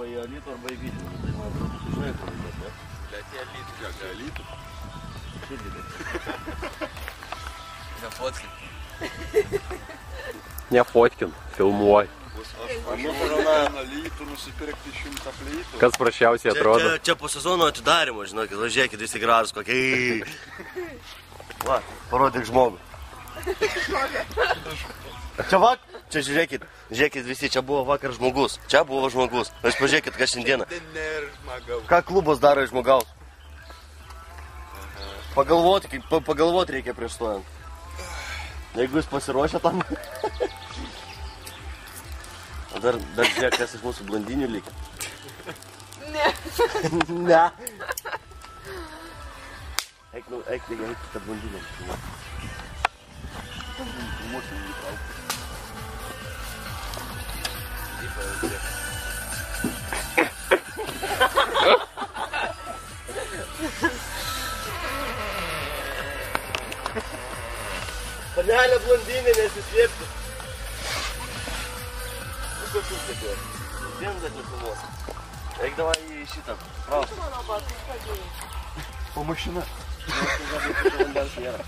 arba į Alytų, arba į Vilnių. Tai man atrodo, tu žinai, kur važiuoti, ne? Bet į Alytų. Ką, į Alytų? Širdį. Nefotkin. Nefotkin, filmuoj. Aš važiuoju Alytų nusipirkti 100 plytų. Kas prašiausiai atrodo? Čia po sezono atidarimo, žinokit, važiuokit visi gražus kokie. Va, parodyk žmogų. Čia čia žiūrėkit visi, čia buvo vakar žmogus. Čia buvo žmogus. Aš pažiūrėkit, ką šiandieną. Ką klubas daro iš žmogaus? Pagalvoti reikia prieš stojant. Jeigu jūs pasiruošę tam. Dar žiūrėk, kas iš mūsų blondinių lygia. Ne. Ne. Eik, kad blondinė. Mūsų įtrauk. Panelė blondinė, nesislėpti. Viskas užsėkė. Vienas atnešamos. Eik davai į šitą. Praus. Mano batus padėjai. Po mašina. Vandens nėra.